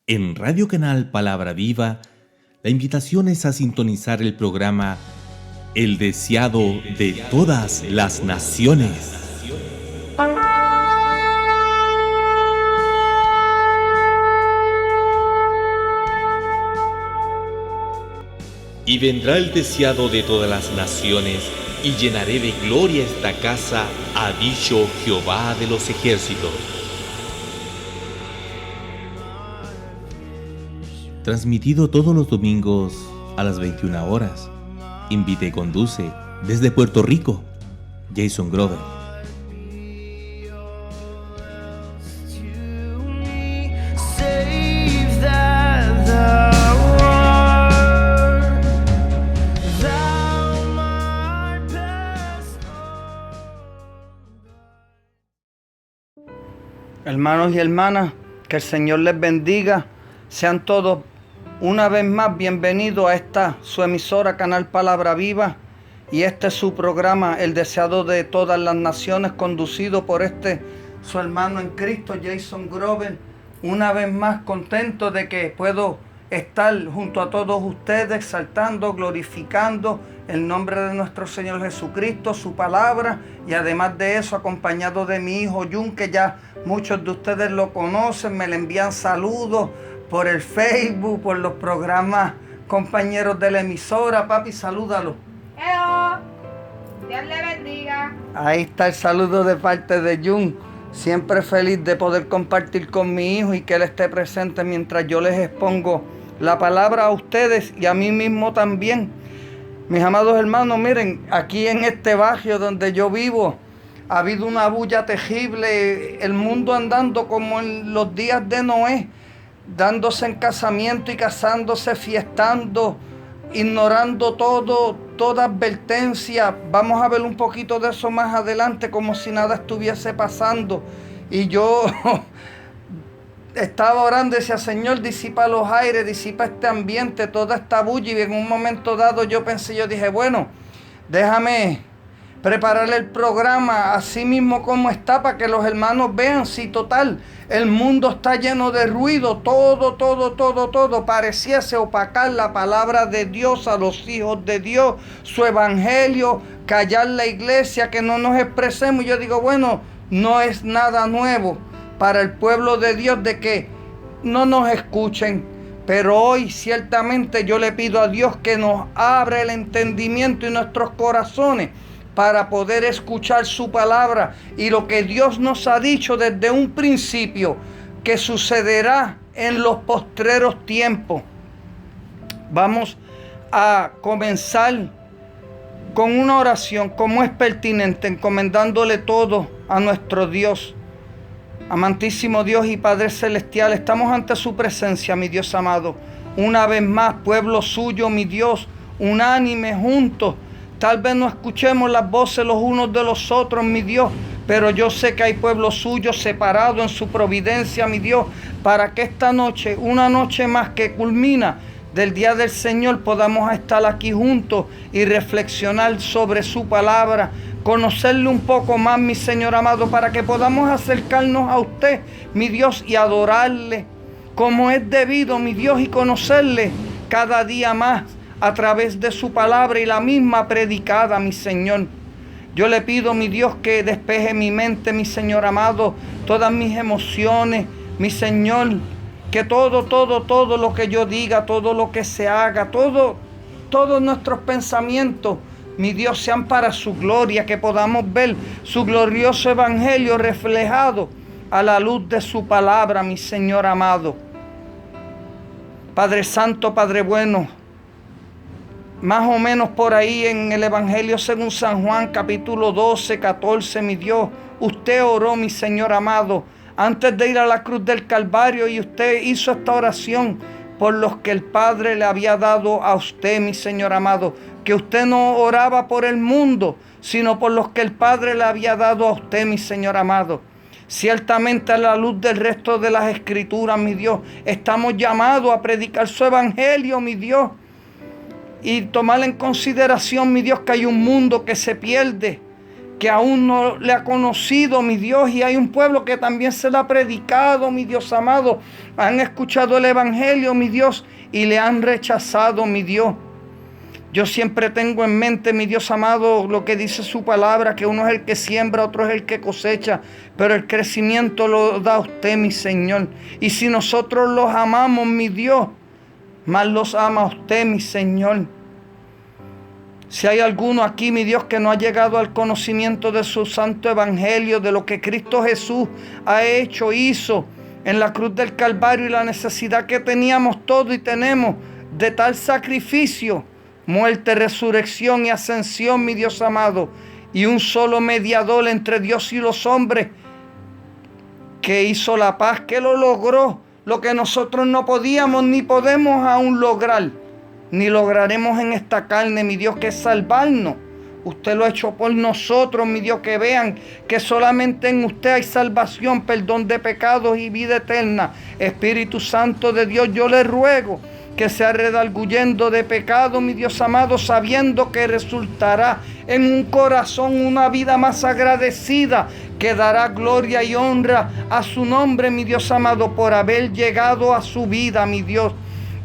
En Radio Canal Palabra Viva, la invitación es a sintonizar el programa El Deseado de Todas las Naciones. Y vendrá el deseado de todas las naciones, y llenaré de gloria esta casa, ha dicho Jehová de los ejércitos. Transmitido todos los domingos a las 21 horas. Invite y conduce desde Puerto Rico, Jason Grover. Hermanos y hermanas, que el Señor les bendiga. Sean todos una vez más bienvenidos a esta su emisora Canal Palabra Viva, y este es su programa El Deseado de Todas las Naciones, conducido por su hermano en Cristo, Jason Grover. Una vez más contento de que puedo estar junto a todos ustedes, exaltando, glorificando el nombre de nuestro Señor Jesucristo, su palabra, y además de eso acompañado de mi hijo Jun, que ya muchos de ustedes lo conocen, me le envían saludos por el Facebook, por los programas compañeros de la emisora. Papi, salúdalo. ¡Hello! Dios le bendiga. Ahí está el saludo de parte de Jun. Siempre feliz de poder compartir con mi hijo y que él esté presente mientras yo les expongo la palabra a ustedes y a mí mismo también. Mis amados hermanos, miren, aquí en este barrio donde yo vivo ha habido una bulla terrible, el mundo andando como en los días de Noé, dándose en casamiento y casándose, fiestando, ignorando toda advertencia. Vamos a ver un poquito de eso más adelante, como si nada estuviese pasando. Y yo estaba orando y decía: Señor, disipa los aires, disipa este ambiente, toda esta bulla. Y en un momento dado yo dije, bueno, déjame preparar el programa así mismo como está, para que los hermanos vean. Si total, el mundo está lleno de ruido, todo pareciese opacar la palabra de Dios a los hijos de Dios, su evangelio, callar la iglesia, que no nos expresemos. Y yo digo, bueno, no es nada nuevo para el pueblo de Dios de que no nos escuchen, pero hoy ciertamente yo le pido a Dios que nos abra el entendimiento y nuestros corazones para poder escuchar su palabra y lo que Dios nos ha dicho desde un principio, que sucederá en los postreros tiempos. Vamos a comenzar con una oración, como es pertinente, encomendándole todo a nuestro Dios. Amantísimo Dios y Padre Celestial, estamos ante su presencia, mi Dios amado. Una vez más, pueblo suyo, mi Dios, unánime, juntos. Tal vez no escuchemos las voces los unos de los otros, mi Dios, pero yo sé que hay pueblo suyo separado en su providencia, mi Dios, para que esta noche, una noche más que culmina del día del Señor, podamos estar aquí juntos y reflexionar sobre su palabra, conocerle un poco más, mi Señor amado, para que podamos acercarnos a usted, mi Dios, y adorarle como es debido, mi Dios, y conocerle cada día más a través de su palabra y la misma predicada, mi Señor. Yo le pido, mi Dios, que despeje mi mente, mi Señor amado, todas mis emociones, mi Señor, que todo lo que yo diga, todo lo que se haga, todos nuestros pensamientos, mi Dios, sean para su gloria, que podamos ver su glorioso evangelio reflejado a la luz de su palabra, mi Señor amado. Padre Santo, Padre bueno, más o menos por ahí en el Evangelio según San Juan, capítulo 12, 14, mi Dios, usted oró, mi Señor amado, antes de ir a la cruz del Calvario, y usted hizo esta oración por los que el Padre le había dado a usted, mi Señor amado, que usted no oraba por el mundo, sino por los que el Padre le había dado a usted, mi Señor amado. Ciertamente, a la luz del resto de las Escrituras, mi Dios, estamos llamados a predicar su evangelio, mi Dios, y tomar en consideración, mi Dios, que hay un mundo que se pierde, que aún no le ha conocido, mi Dios, y hay un pueblo que también se le ha predicado, mi Dios amado. Han escuchado el Evangelio, mi Dios, y le han rechazado, mi Dios. Yo siempre tengo en mente, mi Dios amado, lo que dice su palabra, que uno es el que siembra, otro es el que cosecha, pero el crecimiento lo da usted, mi Señor. Y si nosotros los amamos, mi Dios, más los ama usted, mi Señor. Si hay alguno aquí, mi Dios, que no ha llegado al conocimiento de su santo evangelio, de lo que Cristo Jesús ha hecho, hizo en la cruz del Calvario y la necesidad que teníamos todos y tenemos de tal sacrificio, muerte, resurrección y ascensión, mi Dios amado, y un solo mediador entre Dios y los hombres, que hizo la paz, que lo logró, lo que nosotros no podíamos ni podemos aún lograr, ni lograremos en esta carne, mi Dios, que es salvarnos. Usted lo ha hecho por nosotros, mi Dios, que vean que solamente en usted hay salvación, perdón de pecados y vida eterna. Espíritu Santo de Dios, yo le ruego que sea redarguyendo de pecado, mi Dios amado, sabiendo que resultará en un corazón una vida más agradecida, que dará gloria y honra a su nombre, mi Dios amado, por haber llegado a su vida, mi Dios.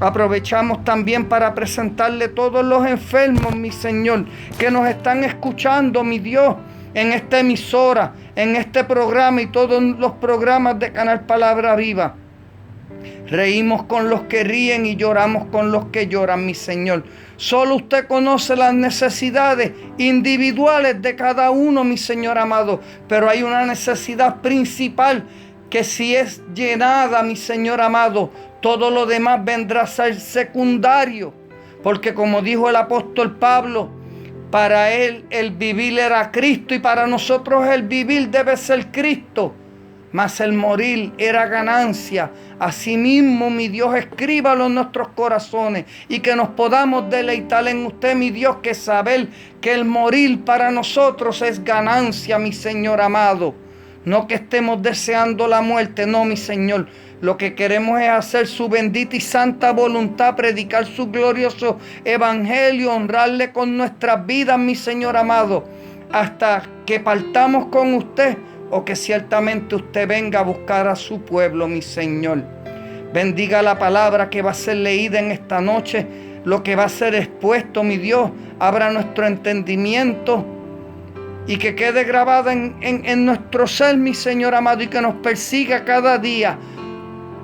Aprovechamos también para presentarle todos los enfermos, mi Señor, que nos están escuchando, mi Dios, en esta emisora, en este programa y todos los programas de Canal Palabra Viva. Reímos con los que ríen y lloramos con los que lloran, mi Señor. Solo usted conoce las necesidades individuales de cada uno, mi Señor amado. Pero hay una necesidad principal que si es llenada, mi Señor amado, todo lo demás vendrá a ser secundario. Porque como dijo el apóstol Pablo, para él el vivir era Cristo y para nosotros el vivir debe ser Cristo. Mas el morir era ganancia. Asimismo, mi Dios, escríbalo en nuestros corazones y que nos podamos deleitar en usted, mi Dios, que saber que el morir para nosotros es ganancia, mi Señor amado. No que estemos deseando la muerte, no, mi Señor. Lo que queremos es hacer su bendita y santa voluntad, predicar su glorioso evangelio, honrarle con nuestras vidas, mi Señor amado, hasta que partamos con usted o que ciertamente usted venga a buscar a su pueblo, mi Señor. Bendiga la palabra que va a ser leída en esta noche, lo que va a ser expuesto, mi Dios. Abra nuestro entendimiento y que quede grabada en nuestro ser, mi Señor amado, y que nos persiga cada día,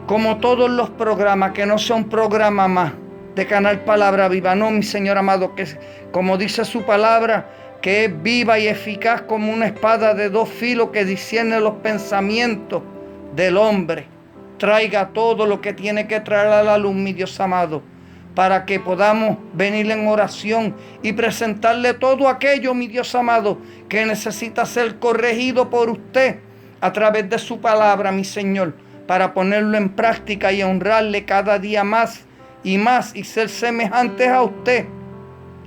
como todos los programas, que no sea un programa más de Canal Palabra Viva. No, mi Señor amado, que como dice su palabra, que es viva y eficaz como una espada de dos filos que discierne los pensamientos del hombre. Traiga todo lo que tiene que traer a la luz, mi Dios amado, para que podamos venir en oración y presentarle todo aquello, mi Dios amado, que necesita ser corregido por usted a través de su palabra, mi Señor, para ponerlo en práctica y honrarle cada día más y ser semejantes a usted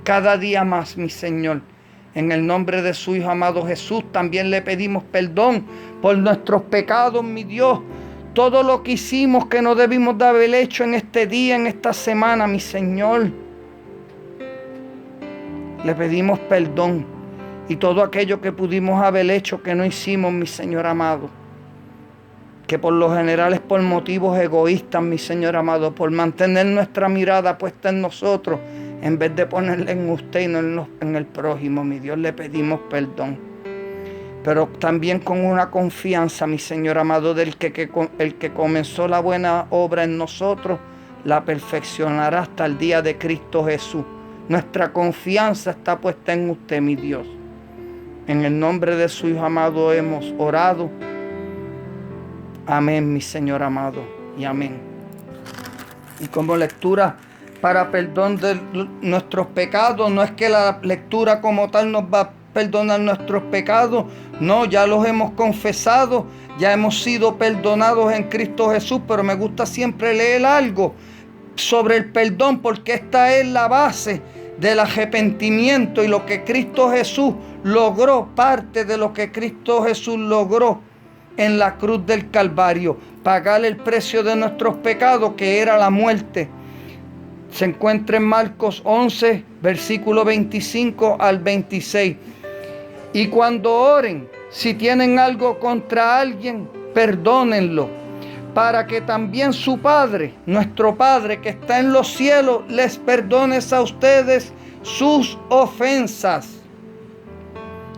cada día más, mi Señor. En el nombre de su Hijo amado Jesús, también le pedimos perdón por nuestros pecados, mi Dios. Todo lo que hicimos que no debimos de haber hecho en este día, en esta semana, mi Señor. Le pedimos perdón. Y todo aquello que pudimos haber hecho que no hicimos, mi Señor amado. Que por lo general es por motivos egoístas, mi Señor amado. Por mantener nuestra mirada puesta en nosotros, en vez de ponerla en usted y no en el prójimo, mi Dios, le pedimos perdón. Pero también con una confianza, mi Señor amado, el que comenzó la buena obra en nosotros, la perfeccionará hasta el día de Cristo Jesús. Nuestra confianza está puesta en usted, mi Dios. En el nombre de su Hijo amado hemos orado. Amén, mi Señor amado, y amén. Y como lectura para perdón de nuestros pecados, no es que la lectura como tal nos va a perdonar nuestros pecados, no, ya los hemos confesado, ya hemos sido perdonados en Cristo Jesús, pero me gusta siempre leer algo sobre el perdón, porque esta es la base del arrepentimiento y lo que Cristo Jesús logró, parte de lo que Cristo Jesús logró en la cruz del Calvario, pagar el precio de nuestros pecados, que era la muerte. Se encuentra en Marcos 11, versículo 25 al 26. Y cuando oren, si tienen algo contra alguien, perdónenlo, para que también su Padre, nuestro Padre que está en los cielos, les perdone a ustedes sus ofensas.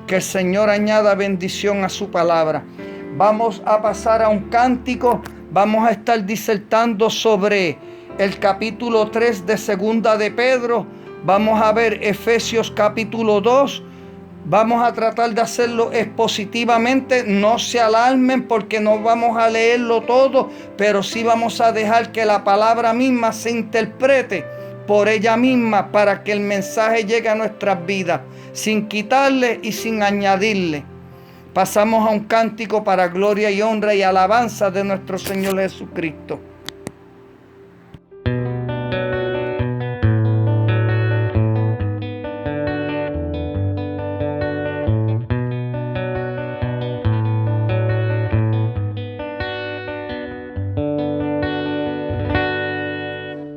Que el Señor añada bendición a su palabra. Vamos a pasar a un cántico. Vamos a estar disertando sobre el capítulo 3 de Segunda de Pedro. Vamos a ver Efesios capítulo 2. Vamos a tratar de hacerlo expositivamente. No se alarmen porque no vamos a leerlo todo, pero sí vamos a dejar que la palabra misma se interprete por ella misma para que el mensaje llegue a nuestras vidas, sin quitarle y sin añadirle. Pasamos a un cántico para gloria y honra y alabanza de nuestro Señor Jesucristo.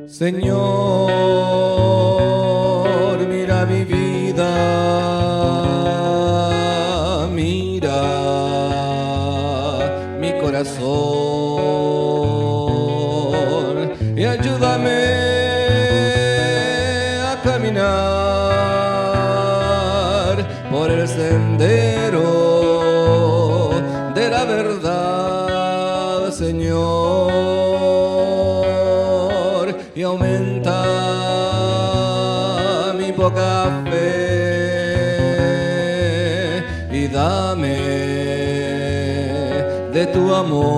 Señor, mira mi vida, mira mi corazón y ayúdame a caminar por el sendero de la verdad, Señor. Y aumenta mi poca fe y dame de tu amor,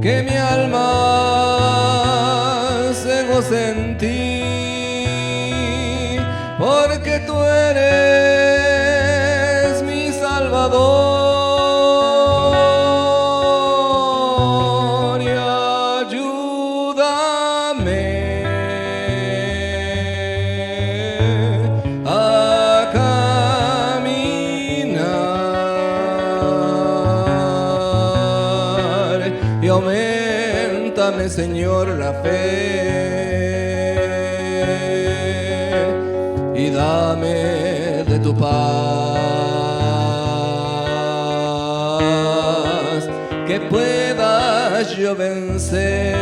que mi alma se goce en ti, porque tú eres mi Salvador. Auméntame, Señor, la fe y dame de tu paz, que pueda yo vencer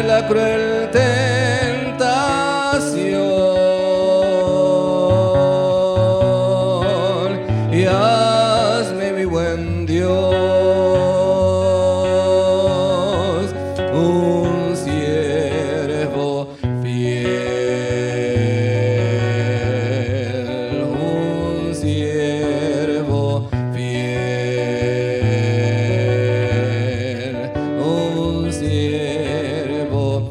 la cruel tentación y hazme, mi buen Dios, un siervo fiel, un siervo fiel, un siervo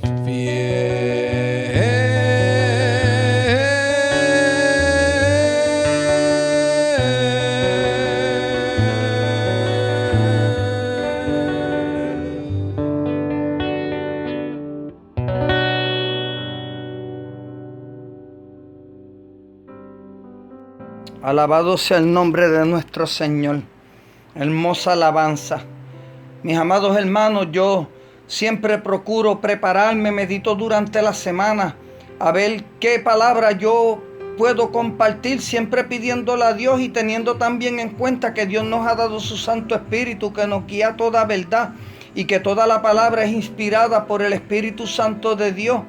Alabado sea el nombre de nuestro Señor. Hermosa alabanza. Mis amados hermanos, yo siempre procuro prepararme, medito durante la semana a ver qué palabra yo puedo compartir, siempre pidiéndole a Dios y teniendo también en cuenta que Dios nos ha dado su Santo Espíritu que nos guía a toda verdad y que toda la palabra es inspirada por el Espíritu Santo de Dios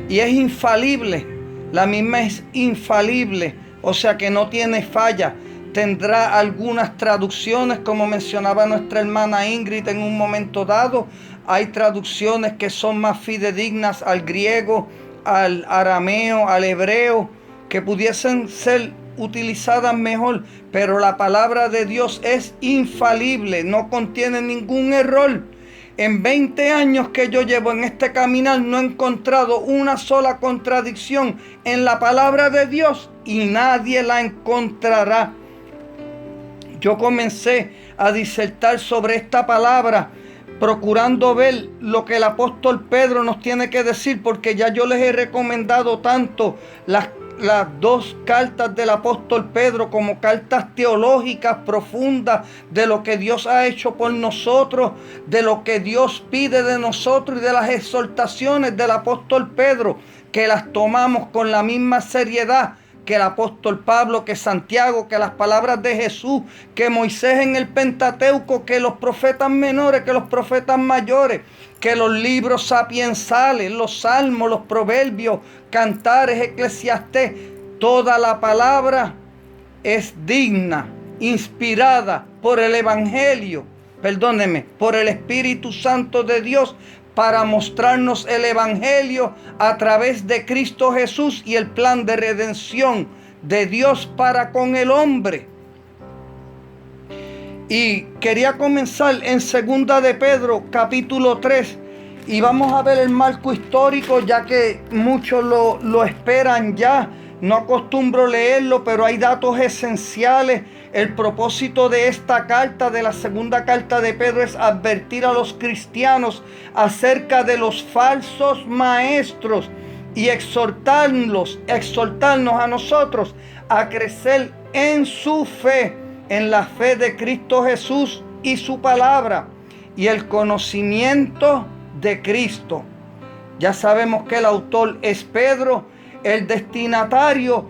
y es infalible. La misma es infalible, o sea que no tiene falla. Tendrá algunas traducciones, como mencionaba nuestra hermana Ingrid en un momento dado. Hay traducciones que son más fidedignas al griego, al arameo, al hebreo, que pudiesen ser utilizadas mejor, pero la palabra de Dios es infalible, no contiene ningún error. En 20 años que yo llevo en este caminar no he encontrado una sola contradicción en la palabra de Dios y nadie la encontrará. Yo comencé a disertar sobre esta palabra, procurando ver lo que el apóstol Pedro nos tiene que decir, porque ya yo les he recomendado tanto las dos cartas del apóstol Pedro como cartas teológicas profundas de lo que Dios ha hecho por nosotros, de lo que Dios pide de nosotros y de las exhortaciones del apóstol Pedro. que las tomamos con la misma seriedad que el apóstol Pablo, que Santiago, que las palabras de Jesús, que Moisés en el Pentateuco, que los profetas menores, que los profetas mayores, que los libros sapiensales, los salmos, los proverbios, cantares, Eclesiastés, toda la palabra es digna, inspirada por el Evangelio, por el Espíritu Santo de Dios, para mostrarnos el Evangelio a través de Cristo Jesús y el plan de redención de Dios para con el hombre. Y quería comenzar en 2 de Pedro, capítulo 3, y vamos a ver el marco histórico, ya que muchos lo esperan ya. No acostumbro leerlo, pero hay datos esenciales. El propósito de esta carta, de la segunda carta de Pedro, es advertir a los cristianos acerca de los falsos maestros y exhortarnos a nosotros a crecer en su fe, en la fe de Cristo Jesús y su palabra y el conocimiento de Cristo. Ya sabemos que el autor es Pedro. El destinatario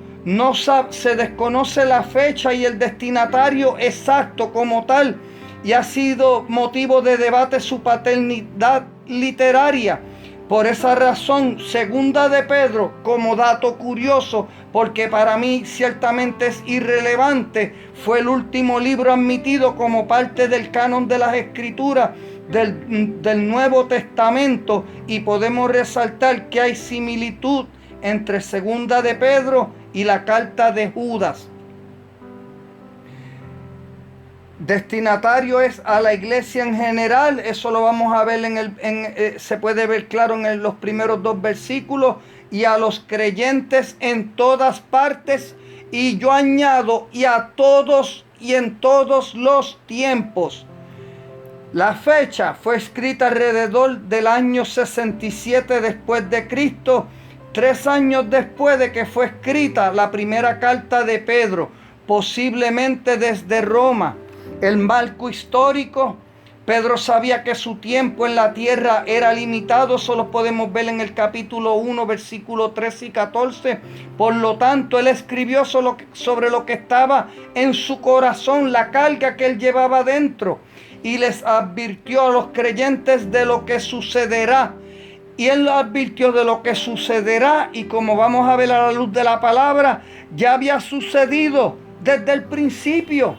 se desconoce la fecha y el destinatario exacto como tal, y ha sido motivo de debate su paternidad literaria. Por esa razón, 2 de Pedro, como dato curioso, porque para mí ciertamente es irrelevante, fue el último libro admitido como parte del canon de las Escrituras del Nuevo Testamento, y podemos resaltar que hay similitud entre 2 de Pedro y la carta de Judas. Destinatario es a la iglesia en general. Eso lo vamos a ver se puede ver claro en los primeros 2 versículos. Y a los creyentes en todas partes. Y yo añado, y a todos y en todos los tiempos. La fecha fue escrita alrededor del año 67 después de Cristo, 3 años después de que fue escrita la primera carta de Pedro, posiblemente desde Roma. El marco histórico, Pedro sabía que su tiempo en la tierra era limitado, eso lo podemos ver en el capítulo 1, versículos 13 y 14. Por lo tanto, él escribió sobre lo que estaba en su corazón, la carga que él llevaba dentro, y les advirtió a los creyentes de lo que sucederá. Y él advirtió de lo que sucederá, y como vamos a ver a la luz de la palabra, ya había sucedido desde el principio.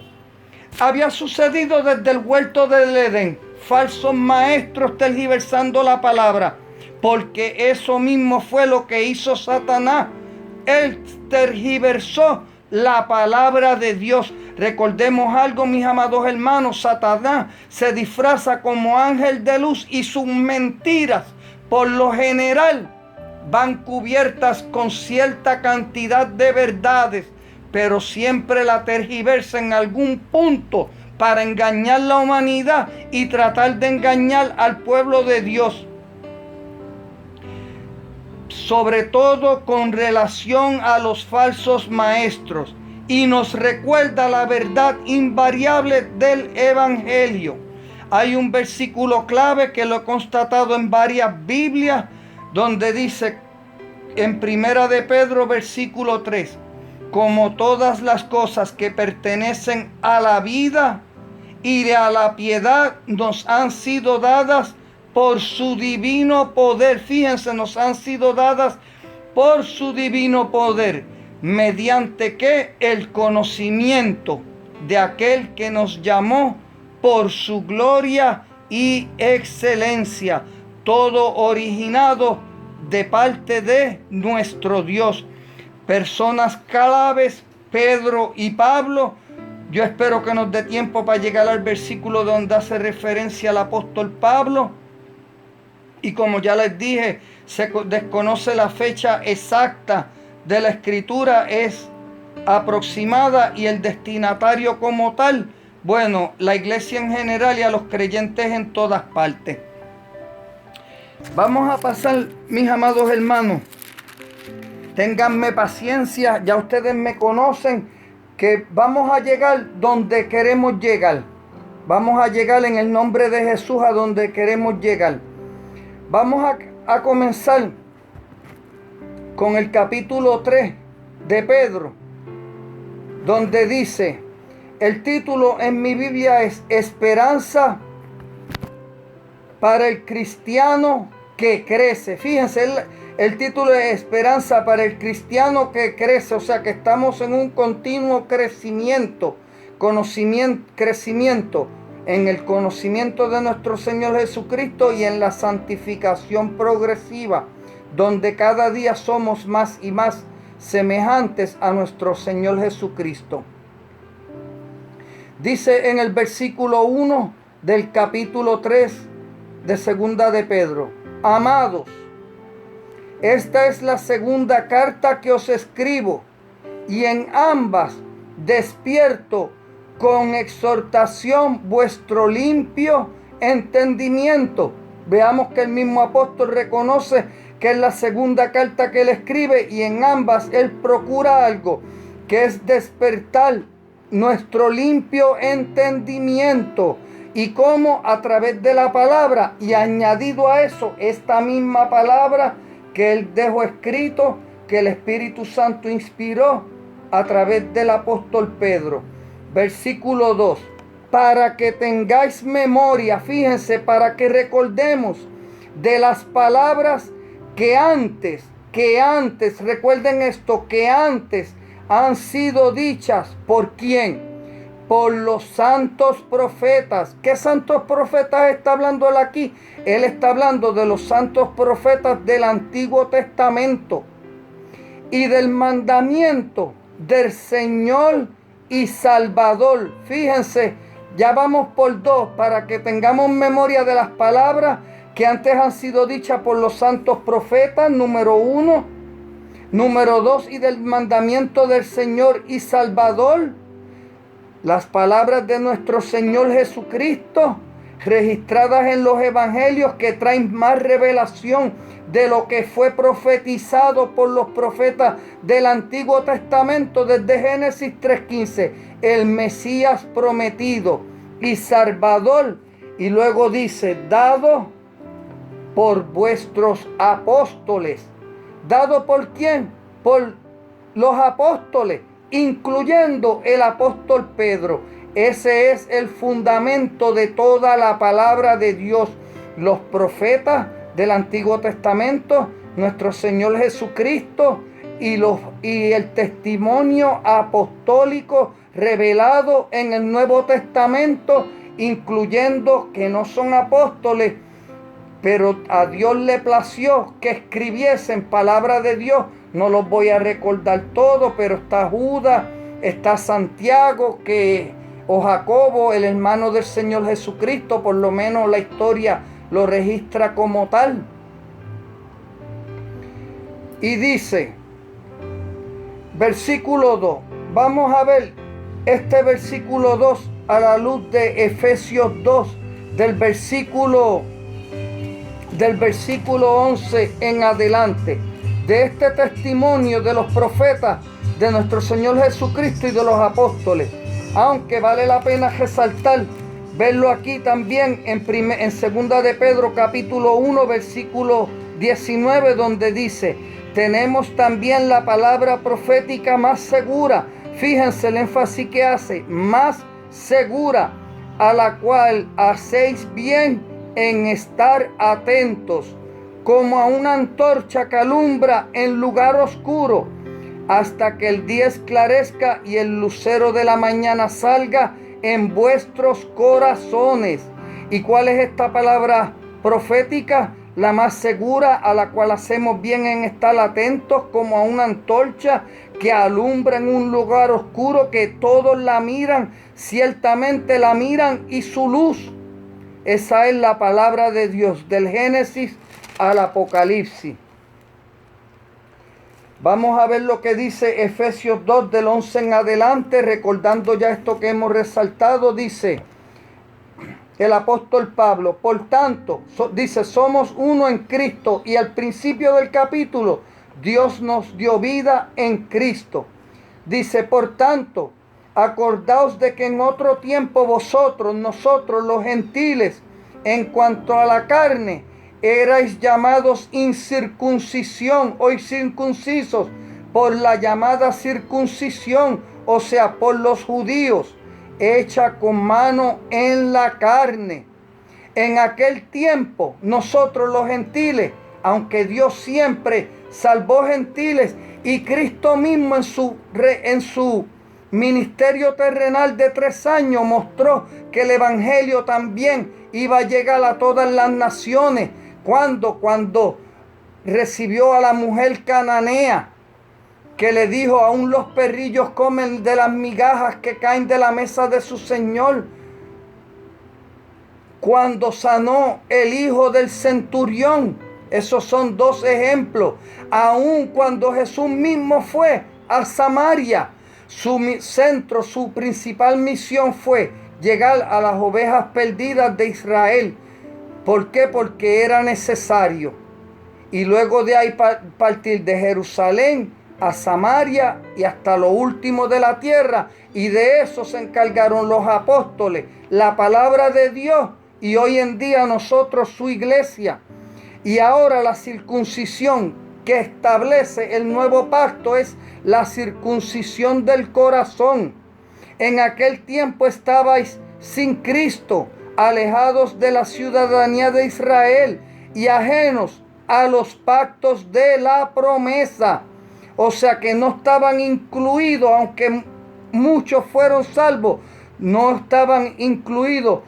Había sucedido desde el huerto del Edén. Falsos maestros tergiversando la palabra, porque eso mismo fue lo que hizo Satanás. Él tergiversó la palabra de Dios. Recordemos algo, mis amados hermanos, Satanás se disfraza como ángel de luz y sus mentiras, por lo general, van cubiertas con cierta cantidad de verdades, pero siempre la tergiversa en algún punto para engañar a la humanidad y tratar de engañar al pueblo de Dios. Sobre todo con relación a los falsos maestros, y nos recuerda la verdad invariable del Evangelio. Hay un versículo clave que lo he constatado en varias Biblias, donde dice en 1 de Pedro, versículo 3, como todas las cosas que pertenecen a la vida y a la piedad nos han sido dadas por su divino poder. Fíjense, nos han sido dadas por su divino poder, mediante que el conocimiento de aquel que nos llamó por su gloria y excelencia, todo originado de parte de nuestro Dios. Personas claves, Pedro y Pablo. Yo espero que nos dé tiempo para llegar al versículo donde hace referencia al apóstol Pablo. Y como ya les dije, se desconoce la fecha exacta de la escritura, es aproximada, y el destinatario como tal, bueno, la iglesia en general y a los creyentes en todas partes. Vamos a pasar, mis amados hermanos, ténganme paciencia, ya ustedes me conocen, que vamos a llegar donde queremos llegar. Vamos a llegar en el nombre de Jesús a donde queremos llegar. Vamos a comenzar con el capítulo 3 de Pedro, donde dice, el título en mi Biblia es Esperanza para el cristiano que crece. Fíjense, el título es Esperanza para el cristiano que crece, o sea que estamos en un continuo crecimiento en el conocimiento de nuestro Señor Jesucristo y en la santificación progresiva, donde cada día somos más y más semejantes a nuestro Señor Jesucristo. Dice en el versículo 1 del capítulo 3 de Segunda de Pedro, amados, esta es la segunda carta que os escribo, y en ambas despierto con exhortación vuestro limpio entendimiento. Veamos que el mismo apóstol reconoce que es la segunda carta que él escribe, y en ambas él procura algo, que es despertar nuestro limpio entendimiento. Y cómo, a través de la palabra, y añadido a eso esta misma palabra que él dejó escrito, que el Espíritu Santo inspiró a través del apóstol Pedro. Versículo 2, para que tengáis memoria, fíjense, para que recordemos de las palabras que antes, recuerden esto, que antes han sido dichas, ¿por quién? Por los santos profetas. ¿Qué santos profetas está hablando él aquí? Él está hablando de los santos profetas del Antiguo Testamento y del mandamiento del Señor y Salvador. Fíjense, ya vamos por 2, para que tengamos memoria de las palabras que antes han sido dichas por los santos profetas, número 1. Número 2, y del mandamiento del Señor y Salvador. Las palabras de nuestro Señor Jesucristo, registradas en los evangelios, que traen más revelación de lo que fue profetizado por los profetas del Antiguo Testamento desde Génesis 3:15, el Mesías prometido y Salvador. Y luego dice, dado por vuestros apóstoles. ¿Dado por quién? Por los apóstoles, incluyendo el apóstol Pedro. Ese es el fundamento de toda la palabra de Dios. Los profetas del Antiguo Testamento, nuestro Señor Jesucristo y el testimonio apostólico revelado en el Nuevo Testamento, incluyendo que no son apóstoles, pero a Dios le plació que escribiesen palabra de Dios. No los voy a recordar todos, pero está Judas, está Santiago, o Jacobo, el hermano del Señor Jesucristo, por lo menos la historia lo registra como tal. Y dice, versículo 2, vamos a ver este versículo 2 a la luz de Efesios 2, del versículo 11 en adelante, de este testimonio de los profetas de nuestro Señor Jesucristo y de los apóstoles. Aunque vale la pena resaltar, verlo aquí también en segunda de Pedro capítulo 1 versículo 19, donde dice, tenemos también la palabra profética más segura. Fíjense el énfasis que hace, más segura, a la cual hacéis bien en estar atentos, como a una antorcha que alumbra en lugar oscuro, hasta que el día esclarezca y el lucero de la mañana salga en vuestros corazones. ¿Y cuál es esta palabra profética? La más segura, a la cual hacemos bien en estar atentos, como a una antorcha que alumbra en un lugar oscuro, que todos la miran, ciertamente la miran, y su luz. Esa es la palabra de Dios, del Génesis al Apocalipsis. Vamos a ver lo que dice Efesios 2 del 11 en adelante, recordando ya esto que hemos resaltado. Dice el apóstol Pablo, por tanto, dice, somos uno en Cristo, y al principio del capítulo, Dios nos dio vida en Cristo. Dice, por tanto, acordaos de que en otro tiempo nosotros los gentiles, en cuanto a la carne, erais llamados incircuncisión o incircuncisos por la llamada circuncisión, o sea, por los judíos, hecha con mano en la carne. En aquel tiempo, nosotros los gentiles, aunque Dios siempre salvó gentiles, y Cristo mismo en su ministerio terrenal de 3 años mostró que el evangelio también iba a llegar a todas las naciones. Cuando recibió a la mujer cananea, que le dijo: aún los perrillos comen de las migajas que caen de la mesa de su Señor. Cuando sanó el hijo del centurión. Esos son 2 ejemplos. Aún cuando Jesús mismo fue a Samaria, su principal misión fue llegar a las ovejas perdidas de Israel. ¿Por qué? Porque era necesario. Y luego de ahí partir de Jerusalén a Samaria y hasta lo último de la tierra. Y de eso se encargaron los apóstoles, la palabra de Dios, y hoy en día nosotros su iglesia. Y ahora la circuncisión que establece el nuevo pacto es la circuncisión del corazón. En aquel tiempo estabais sin Cristo, alejados de la ciudadanía de Israel y ajenos a los pactos de la promesa. O sea que no estaban incluidos, aunque muchos fueron salvos, no estaban incluidos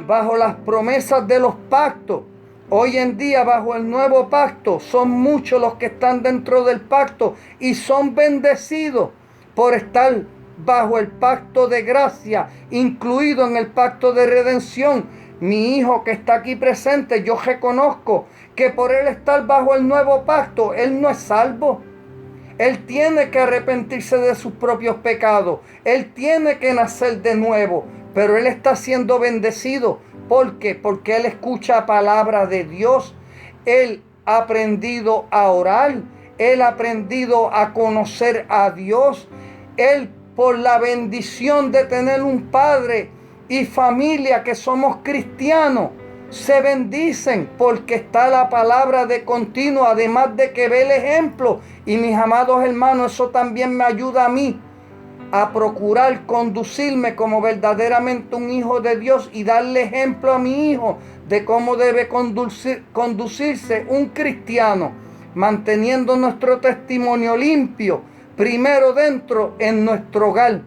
bajo las promesas de los pactos. Hoy en día, bajo el nuevo pacto, son muchos los que están dentro del pacto y son bendecidos por estar bajo el pacto de gracia, incluido en el pacto de redención. Mi hijo que está aquí presente, yo reconozco que por él estar bajo el nuevo pacto, él no es salvo. Él tiene que arrepentirse de sus propios pecados. Él tiene que nacer de nuevo. Pero él está siendo bendecido. ¿Por qué? Porque él escucha palabra de Dios. Él ha aprendido a orar. Él ha aprendido a conocer a Dios. Él, por la bendición de tener un padre y familia que somos cristianos, se bendicen porque está la palabra de continuo, además de que ve el ejemplo. Y mis amados hermanos, eso también me ayuda a mí a procurar conducirme como verdaderamente un hijo de Dios y darle ejemplo a mi hijo de cómo debe conducirse un cristiano, manteniendo nuestro testimonio limpio, primero dentro en nuestro hogar.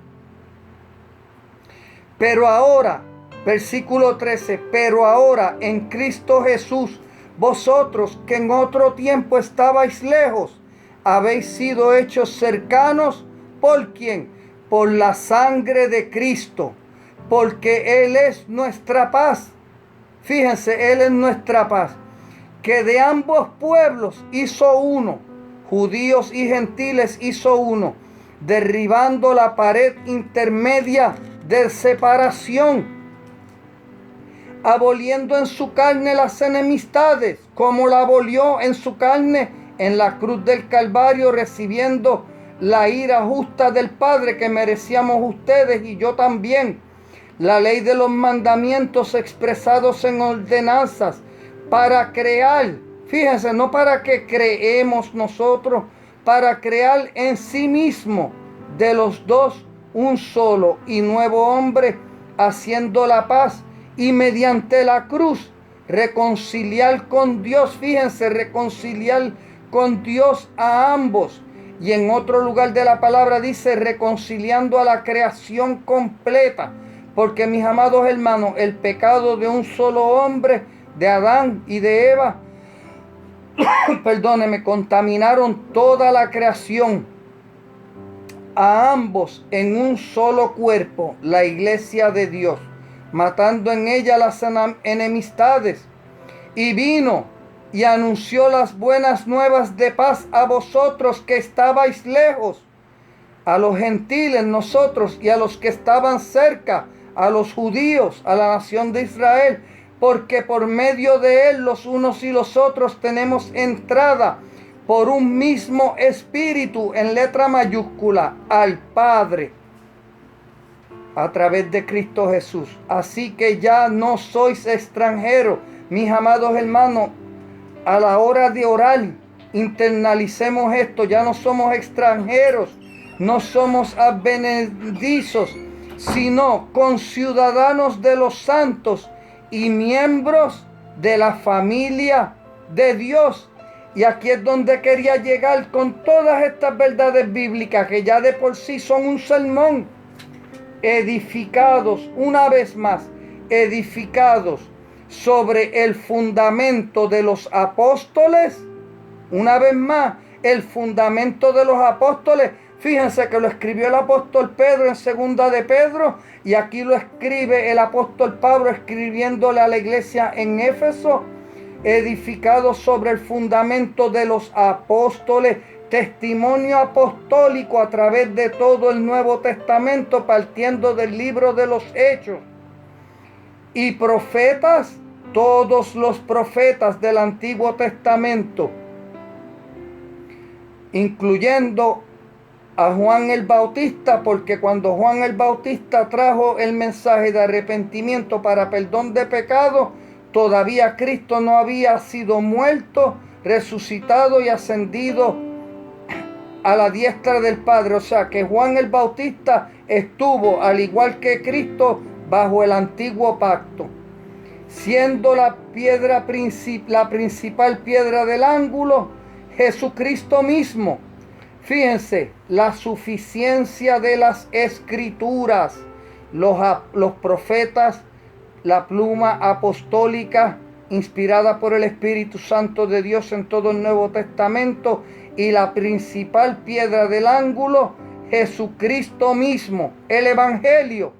Pero ahora, versículo 13, pero ahora en Cristo Jesús, vosotros que en otro tiempo estabais lejos, habéis sido hechos cercanos. ¿Por quién? Por la sangre de Cristo, porque Él es nuestra paz. Fíjense, Él es nuestra paz, que de ambos pueblos hizo uno, judíos y gentiles hizo uno, derribando la pared intermedia de separación, aboliendo en su carne las enemistades, como la abolió en su carne en la cruz del Calvario, recibiendo la ira justa del Padre que merecíamos ustedes y yo también. La ley de los mandamientos expresados en ordenanzas para crear, fíjense, no para que creemos nosotros, para crear en sí mismo de los dos un solo y nuevo hombre, haciendo la paz y mediante la cruz reconciliar con Dios. Fíjense, reconciliar con Dios a ambos. Y en otro lugar de la palabra dice reconciliando a la creación completa. Porque mis amados hermanos, el pecado de un solo hombre, de Adán y de Eva, perdónenme, contaminaron toda la creación. A ambos en un solo cuerpo, la iglesia de Dios, matando en ella las enemistades. Y vino y anunció las buenas nuevas de paz a vosotros que estabais lejos, a los gentiles nosotros y a los que estaban cerca, a los judíos, a la nación de Israel, porque por medio de él los unos y los otros tenemos entrada por un mismo espíritu, en letra mayúscula, al Padre, a través de Cristo Jesús. Así que ya no sois extranjeros Mis amados hermanos, a la hora de orar, internalicemos esto. Ya no somos extranjeros, no somos advenedizos, sino conciudadanos de los santos y miembros de la familia de Dios. Y aquí es donde quería llegar con todas estas verdades bíblicas, que ya de por sí son un sermón. Edificados, una vez más, edificados sobre el fundamento de los apóstoles. Una vez más, el fundamento de los apóstoles. Fíjense que lo escribió el apóstol Pedro en segunda de Pedro, y aquí lo escribe el apóstol Pablo escribiéndole a la iglesia en Éfeso. Edificados sobre el fundamento de los apóstoles, testimonio apostólico a través de todo el Nuevo Testamento, partiendo del libro de los Hechos. Y profetas, todos los profetas del Antiguo Testamento, incluyendo a Juan el Bautista, porque cuando Juan el Bautista trajo el mensaje de arrepentimiento para perdón de pecado, todavía Cristo no había sido muerto, resucitado y ascendido a la diestra del Padre. O sea que Juan el Bautista estuvo, al igual que Cristo, bajo el antiguo pacto, siendo la principal piedra del ángulo, Jesucristo mismo. Fíjense, la suficiencia de las escrituras, los profetas, la pluma apostólica inspirada por el Espíritu Santo de Dios en todo el Nuevo Testamento, y la principal piedra del ángulo, Jesucristo mismo, el Evangelio,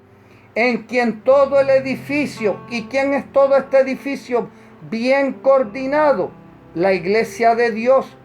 en quien todo el edificio, ¿y quién es todo este edificio bien coordinado? La iglesia de Dios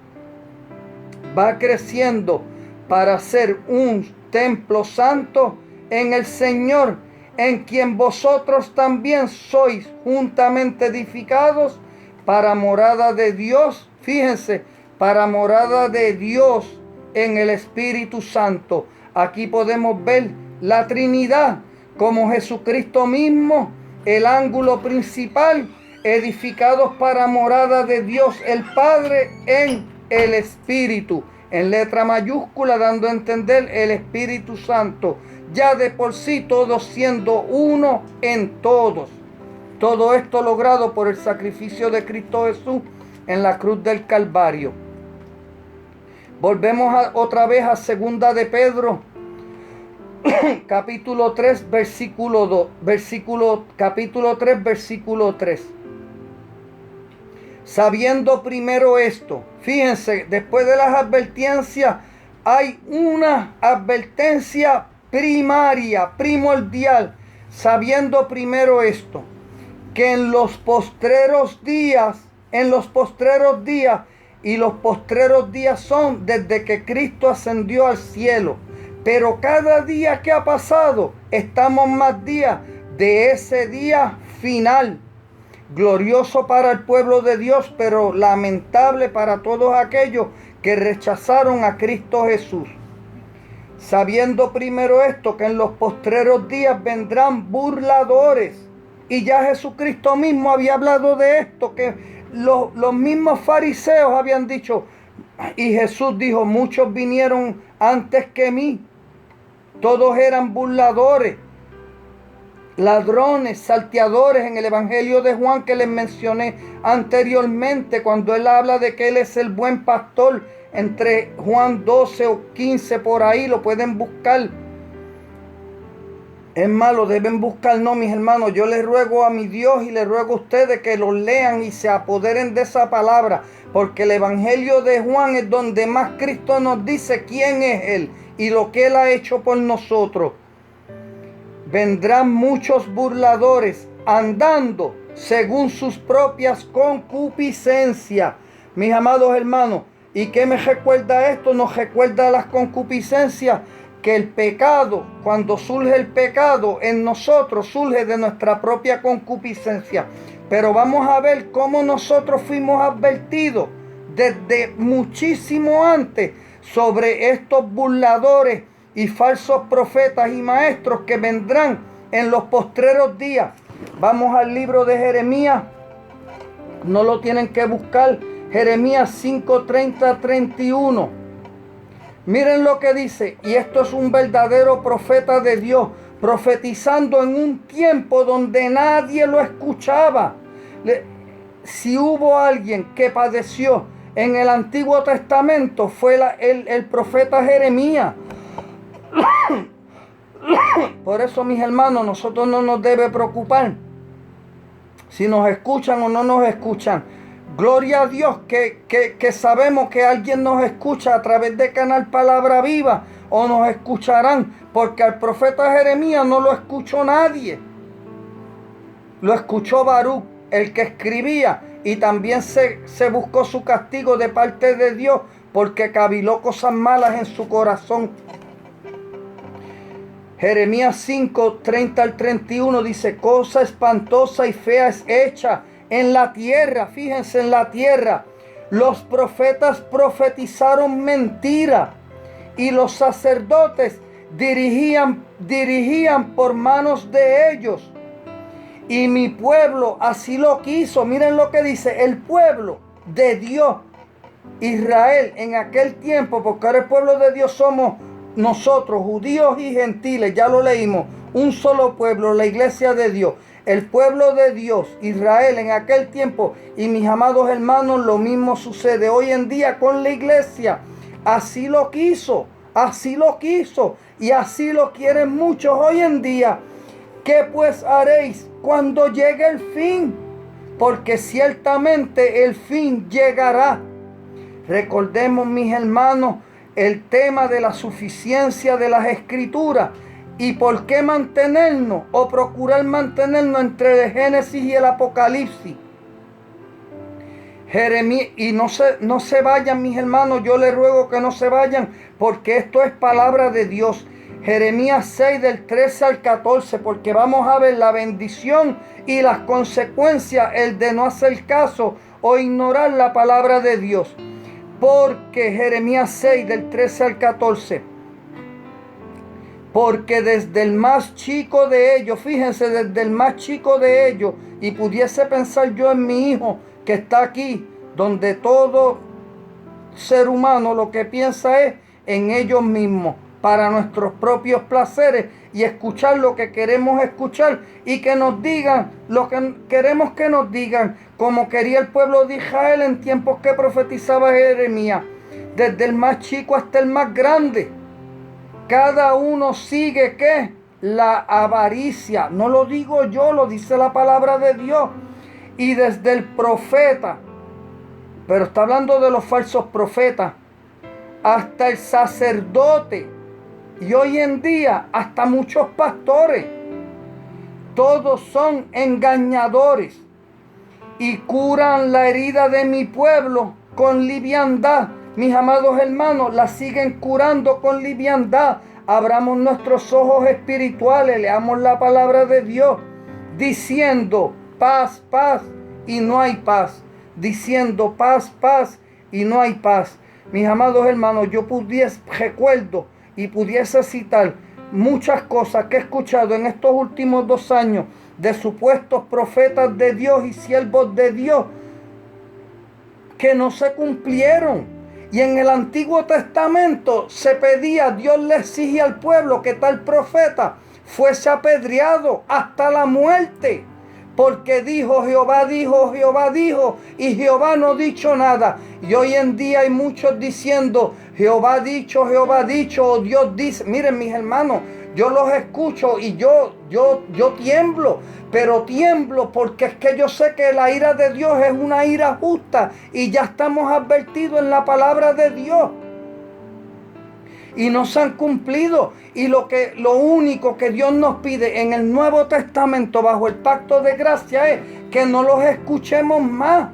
va creciendo para ser un templo santo en el Señor, en quien vosotros también sois juntamente edificados para morada de Dios. Fíjense, para morada de Dios en el Espíritu Santo. Aquí podemos ver la Trinidad como Jesucristo mismo, el ángulo principal, edificados para morada de Dios el Padre en el Espíritu, en letra mayúscula, dando a entender el Espíritu Santo, ya de por sí todos siendo uno en todos. Todo esto logrado por el sacrificio de Cristo Jesús en la cruz del Calvario. Volvemos otra vez a segunda de Pedro, capítulo 3, versículo 2, capítulo 3, versículo 3. Sabiendo primero esto, fíjense, después de las advertencias, hay una advertencia primaria, primordial. Sabiendo primero esto, que en los postreros días, y los postreros días son desde que Cristo ascendió al cielo. Pero cada día que ha pasado, estamos más días de ese día final. Glorioso para el pueblo de Dios, pero lamentable para todos aquellos que rechazaron a Cristo Jesús. Sabiendo primero esto, que en los postreros días vendrán burladores. Y ya Jesucristo mismo había hablado de esto, que los mismos fariseos habían dicho, y Jesús dijo, muchos vinieron antes que mí. Todos eran burladores, ladrones, salteadores, en el Evangelio de Juan que les mencioné anteriormente, cuando él habla de que él es el buen pastor, entre Juan 12 o 15 por ahí, lo pueden buscar. Es más, lo deben buscar, no, mis hermanos. Yo les ruego a mi Dios y les ruego a ustedes que lo lean y se apoderen de esa palabra, porque el Evangelio de Juan es donde más Cristo nos dice quién es Él y lo que Él ha hecho por nosotros. Vendrán muchos burladores andando según sus propias concupiscencias. Mis amados hermanos, ¿y qué me recuerda esto? Nos recuerda las concupiscencias, que el pecado, cuando surge el pecado en nosotros, surge de nuestra propia concupiscencia. Pero vamos a ver cómo nosotros fuimos advertidos desde muchísimo antes sobre estos burladores y falsos profetas y maestros que vendrán en los postreros días. Vamos al libro de Jeremías, No lo tienen que buscar. Jeremías 5, 30, 31. Miren lo que dice. Y esto es un verdadero profeta de Dios, profetizando en un tiempo donde nadie lo escuchaba. Si hubo alguien que padeció en el Antiguo Testamento, fue el profeta Jeremías. Por eso, mis hermanos, nosotros no nos debe preocupar si nos escuchan o no nos escuchan. Gloria a Dios que sabemos que alguien nos escucha a través de Canal Palabra Viva, o nos escucharán, porque al profeta Jeremías no lo escuchó nadie. Lo escuchó Baruch, el que escribía, y también se buscó su castigo de parte de Dios, porque caviló cosas malas en su corazón. Jeremías 5, 30 al 31 dice: cosa espantosa y fea es hecha en la tierra. Fíjense, en la tierra los profetas profetizaron mentira, y los sacerdotes dirigían por manos de ellos. Y mi pueblo así lo quiso. Miren lo que dice: el pueblo de Dios, Israel, en aquel tiempo, porque ahora el pueblo de Dios somos nosotros, judíos y gentiles, ya lo leímos, un solo pueblo, la iglesia de Dios. El pueblo de Dios, Israel, en aquel tiempo, y mis amados hermanos, lo mismo sucede hoy en día con la iglesia. Así lo quiso, y así lo quieren muchos hoy en día. ¿Qué pues haréis cuando llegue el fin? Porque ciertamente el fin llegará. Recordemos, mis hermanos, el tema de la suficiencia de las Escrituras y por qué mantenernos o procurar mantenernos entre el Génesis y el Apocalipsis. Jeremías, y no se vayan, mis hermanos, yo les ruego que no se vayan, porque esto es palabra de Dios. Jeremías 6 del 13 al 14, porque vamos a ver la bendición y las consecuencias, el de no hacer caso o ignorar la palabra de Dios. Porque Jeremías 6 del 13 al 14, porque desde el más chico de ellos, fíjense, desde el más chico de ellos, y pudiese pensar yo en mi hijo que está aquí, donde todo ser humano lo que piensa es en ellos mismos, para nuestros propios placeres, y escuchar lo que queremos escuchar, y que nos digan lo que queremos que nos digan, como quería el pueblo de Israel en tiempos que profetizaba Jeremías, desde el más chico hasta el más grande. Cada uno sigue, ¿qué? La avaricia. No lo digo yo, lo dice la palabra de Dios. Y desde el profeta, pero está hablando de los falsos profetas, hasta el sacerdote, y hoy en día hasta muchos pastores, todos son engañadores y curan la herida de mi pueblo con liviandad. Mis amados hermanos, la siguen curando con liviandad. Abramos nuestros ojos espirituales, leamos la palabra de Dios, diciendo paz, paz, y no hay paz. Diciendo paz, paz, y no hay paz. Mis amados hermanos, yo recuerdo y pudiese citar muchas cosas que he escuchado en estos últimos 2 años de supuestos profetas de Dios y siervos de Dios que no se cumplieron. Y en el Antiguo Testamento se pedía, Dios le exigía al pueblo que tal profeta fuese apedreado hasta la muerte, porque dijo, Jehová dijo, y Jehová no ha dicho nada. Y hoy en día hay muchos diciendo, Jehová ha dicho, o Dios dice. Miren, mis hermanos, yo los escucho y yo tiemblo, pero tiemblo porque es que yo sé que la ira de Dios es una ira justa, y ya estamos advertidos en la palabra de Dios. Y no se han cumplido. Y lo único que Dios nos pide en el Nuevo Testamento bajo el pacto de gracia es que no los escuchemos más.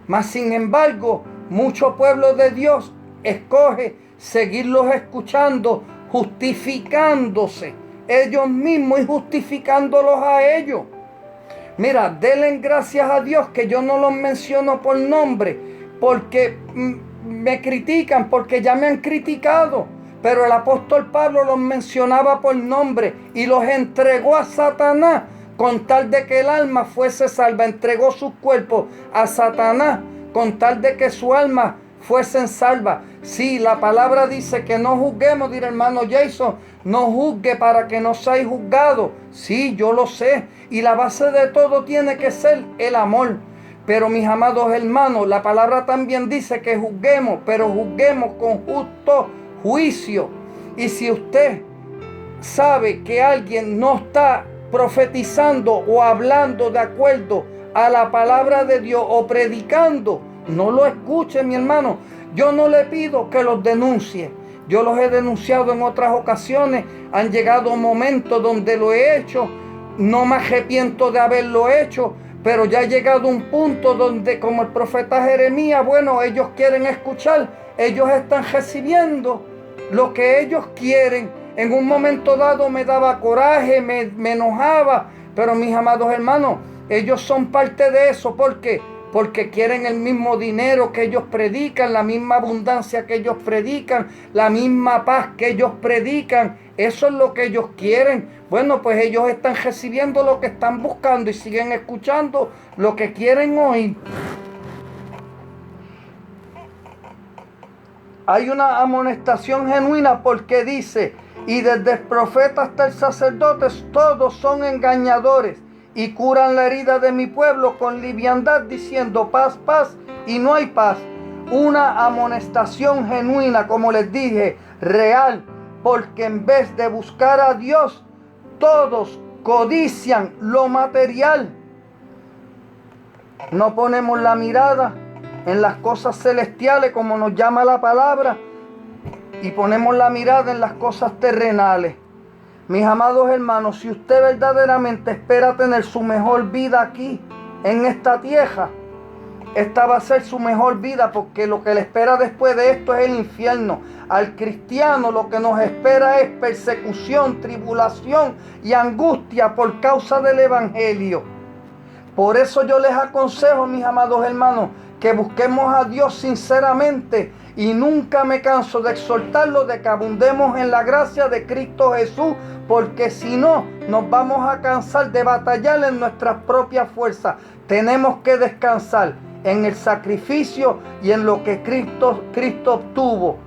Mas sin embargo, mucho pueblo de Dios escoge seguirlos escuchando, justificándose ellos mismos y justificándolos a ellos. Mira, denle gracias a Dios que yo no los menciono por nombre, porque me critican, porque ya me han criticado. Pero el apóstol Pablo los mencionaba por nombre y los entregó a Satanás con tal de que el alma fuese salva. Entregó su cuerpo a Satanás con tal de que su alma fuesen salvas. Sí, la palabra dice que no juzguemos, dirá hermano Jason, no juzgue para que no seáis juzgados. Sí, yo lo sé. Y la base de todo tiene que ser el amor. Pero mis amados hermanos, la palabra también dice que juzguemos, pero juzguemos con justo juicio. Y si usted sabe que alguien no está profetizando o hablando de acuerdo a la palabra de Dios o predicando, no lo escuche, mi hermano. Yo no le pido que los denuncie. Yo los he denunciado en otras ocasiones. Han llegado momentos donde lo he hecho. No me arrepiento de haberlo hecho. Pero ya ha llegado un punto donde, como el profeta Jeremías, bueno, ellos quieren escuchar. Ellos están recibiendo lo que ellos quieren. En un momento dado me daba coraje, me enojaba. Pero mis amados hermanos, ellos son parte de eso. ¿Por qué? Porque quieren el mismo dinero que ellos predican, la misma abundancia que ellos predican, la misma paz que ellos predican. Eso es lo que ellos quieren. Bueno, pues ellos están recibiendo lo que están buscando y siguen escuchando lo que quieren oír. Hay una amonestación genuina porque dice, y desde el profeta hasta el sacerdote, todos son engañadores y curan la herida de mi pueblo con liviandad, diciendo paz, paz, y no hay paz. Una amonestación genuina, como les dije, real, porque en vez de buscar a Dios, todos codician lo material. No ponemos la mirada en las cosas celestiales, como nos llama la palabra, y ponemos la mirada en las cosas terrenales. Mis amados hermanos, si usted verdaderamente espera tener su mejor vida aquí, en esta tierra, esta va a ser su mejor vida, porque lo que le espera después de esto es el infierno. Al cristiano lo que nos espera es persecución, tribulación y angustia por causa del evangelio. Por eso yo les aconsejo, mis amados hermanos, que busquemos a Dios sinceramente. Y nunca me canso de exhortarlo, de que abundemos en la gracia de Cristo Jesús, porque si no, nos vamos a cansar de batallar en nuestras propias fuerzas. Tenemos que descansar en el sacrificio y en lo que Cristo obtuvo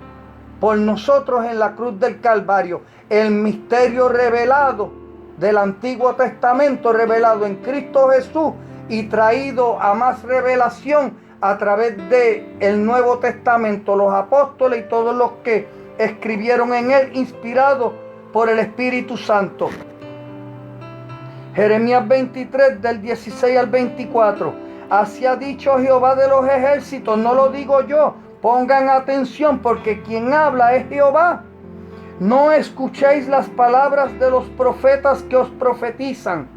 por nosotros en la cruz del Calvario. El misterio revelado del Antiguo Testamento, revelado en Cristo Jesús y traído a más revelación a través del Nuevo Testamento, los apóstoles y todos los que escribieron en él, inspirados por el Espíritu Santo. Jeremías 23, del 16 al 24. Así ha dicho Jehová de los ejércitos, no lo digo yo. Pongan atención, porque quien habla es Jehová. No escuchéis las palabras de los profetas que os profetizan.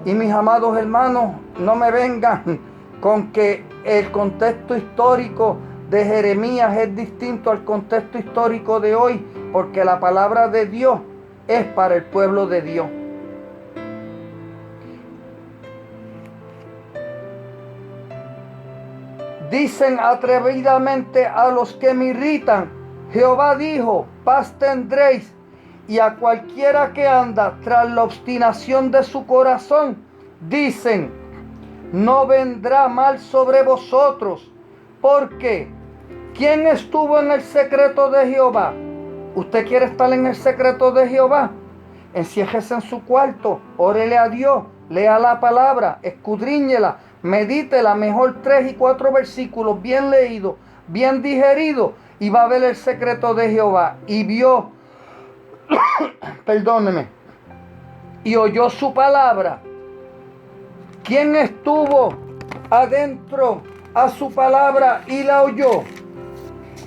Y mis amados hermanos, no me vengan con que el contexto histórico de Jeremías es distinto al contexto histórico de hoy, porque la palabra de Dios es para el pueblo de Dios. Dicen atrevidamente a los que me irritan, Jehová dijo, paz tendréis, y a cualquiera que anda tras la obstinación de su corazón, dicen, no vendrá mal sobre vosotros. Porque ¿quién estuvo en el secreto de Jehová? ¿Usted quiere estar en el secreto de Jehová? Enciérrese en su cuarto, órele a Dios, lea la palabra, escudriñela, medítela, mejor 3 y 4 versículos bien leídos, bien digeridos, y va a ver el secreto de Jehová. Y vio, perdóneme, y oyó su palabra. ¿Quién estuvo adentro a su palabra y la oyó?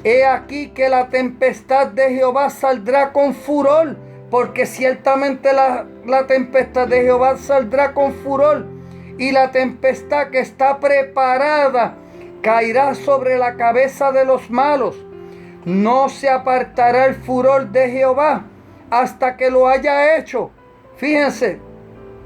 He aquí que la tempestad de Jehová saldrá con furor, porque ciertamente la tempestad de Jehová saldrá con furor, y la tempestad que está preparada caerá sobre la cabeza de los malos. No se apartará el furor de Jehová hasta que lo haya hecho. Fíjense,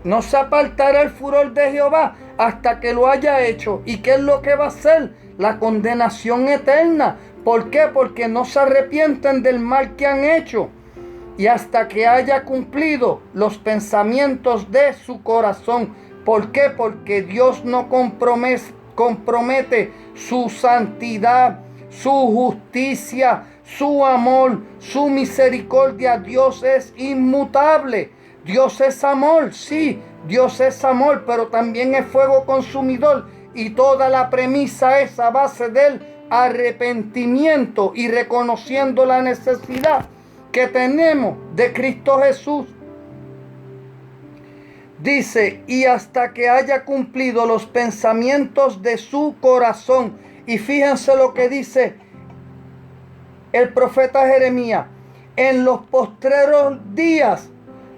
no se apartará el furor de Jehová hasta que lo haya hecho. ¿Y qué es lo que va a hacer? La condenación eterna. ¿Por qué? Porque no se arrepienten del mal que han hecho. y hasta que haya cumplido los pensamientos de su corazón. ¿Por qué? Porque Dios no compromete su santidad, su justicia, su amor, su misericordia. Dios es inmutable. Dios es amor, sí, Dios es amor, pero también es fuego consumidor. Y toda la premisa es a base del arrepentimiento y reconociendo la necesidad que tenemos de Cristo Jesús. Dice, y hasta que haya cumplido los pensamientos de su corazón. Y fíjense lo que dice el profeta Jeremías: en los postreros días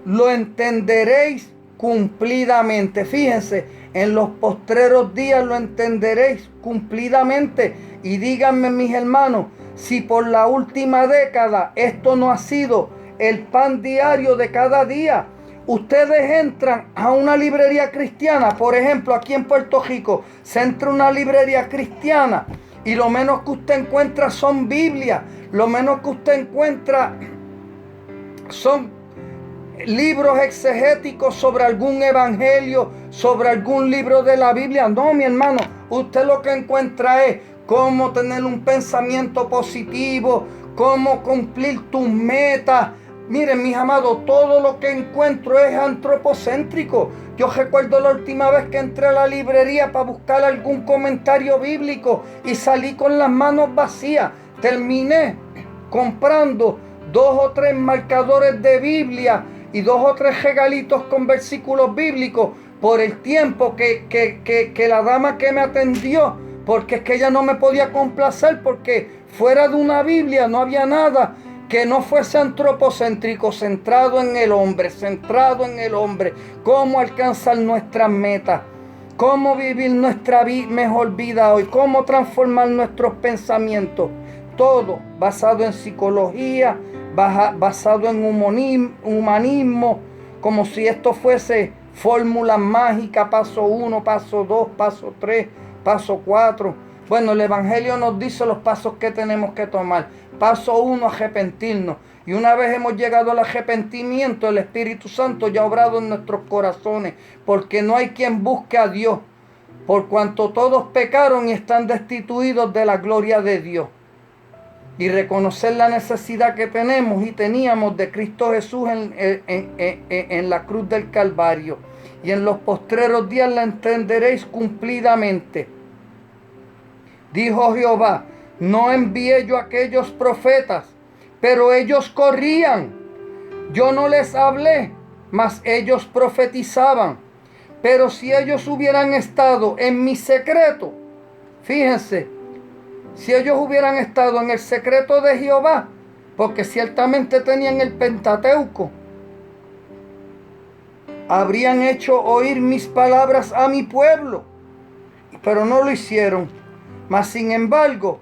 lo entenderéis cumplidamente. Fíjense, en los postreros días lo entenderéis cumplidamente. Y díganme, mis hermanos, si por la última década esto no ha sido el pan diario de cada día. Ustedes entran a una librería cristiana, por ejemplo, aquí en Puerto Rico, se entra a una librería cristiana y lo menos que usted encuentra son Biblias, lo menos que usted encuentra son libros exegéticos sobre algún evangelio, sobre algún libro de la Biblia. No, mi hermano, usted lo que encuentra es cómo tener un pensamiento positivo, cómo cumplir tus metas. Miren, mis amados, todo lo que encuentro es antropocéntrico. Yo recuerdo la última vez que entré a la librería para buscar algún comentario bíblico y salí con las manos vacías. Terminé comprando 2 o 3 marcadores de Biblia y 2 o 3 regalitos con versículos bíblicos por el tiempo que la dama que me atendió, porque es que ella no me podía complacer, porque fuera de una Biblia no había nada que no fuese antropocéntrico, centrado en el hombre, cómo alcanzar nuestras metas, cómo vivir nuestra mejor vida hoy, cómo transformar nuestros pensamientos, todo basado en psicología, basado en humanismo, como si esto fuese fórmula mágica, paso 1, paso 2, paso 3, paso 4. Bueno, el Evangelio nos dice los pasos que tenemos que tomar. Paso 1, arrepentirnos. Y una vez hemos llegado al arrepentimiento, el Espíritu Santo ya ha obrado en nuestros corazones, porque no hay quien busque a Dios, por cuanto todos pecaron y están destituidos de la gloria de Dios. Y reconocer la necesidad que tenemos y teníamos de Cristo Jesús en la cruz del Calvario. Y en los postreros días la entenderéis cumplidamente. Dijo Jehová: no envié yo a aquellos profetas, pero ellos corrían. Yo no les hablé, mas ellos profetizaban. Pero si ellos hubieran estado en mi secreto, fíjense, si ellos hubieran estado en el secreto de Jehová, porque ciertamente tenían el Pentateuco, habrían hecho oír mis palabras a mi pueblo, pero no lo hicieron. Mas sin embargo,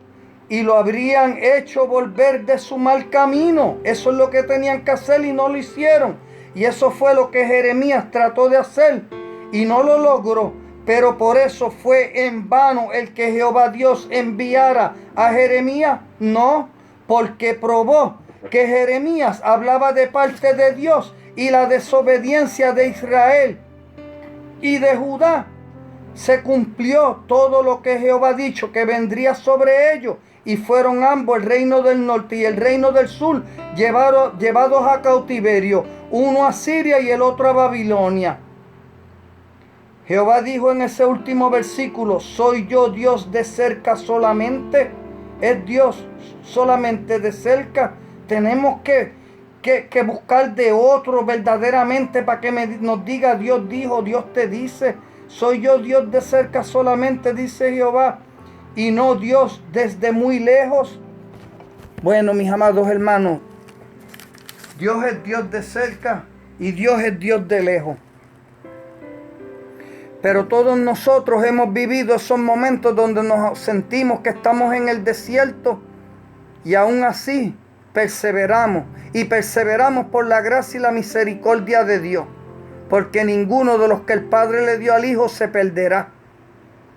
y lo habrían hecho volver de su mal camino. Eso es lo que tenían que hacer y no lo hicieron. Y eso fue lo que Jeremías trató de hacer y no lo logró. Pero por eso fue en vano el que Jehová Dios enviara a Jeremías. No, porque probó que Jeremías hablaba de parte de Dios y la desobediencia de Israel y de Judá. Se cumplió todo lo que Jehová ha dicho que vendría sobre ellos, y fueron ambos, el reino del norte y el reino del sur, llevados a cautiverio, uno a Siria y el otro a Babilonia. Jehová dijo en ese último versículo: ¿soy yo Dios de cerca solamente? ¿Es Dios solamente de cerca? Tenemos que buscar de otro verdaderamente para que nos diga: Dios dijo, Dios te dice. ¿Soy yo Dios de cerca solamente? Dice Jehová, y no Dios desde muy lejos. Bueno, mis amados hermanos, Dios es Dios de cerca y Dios es Dios de lejos. Pero todos nosotros hemos vivido esos momentos donde nos sentimos que estamos en el desierto y aún así perseveramos. Y perseveramos por la gracia y la misericordia de Dios. Porque ninguno de los que el Padre le dio al Hijo se perderá.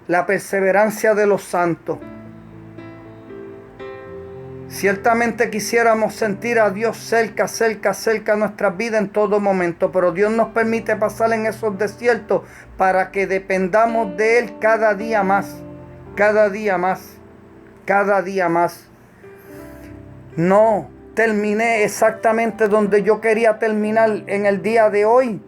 La perseverancia de los santos. Ciertamente quisiéramos sentir a Dios cerca, cerca, cerca a nuestras vidas en todo momento, pero Dios nos permite pasar en esos desiertos para que dependamos de Él cada día más, cada día más, cada día más. No terminé exactamente donde yo quería terminar en el día de hoy.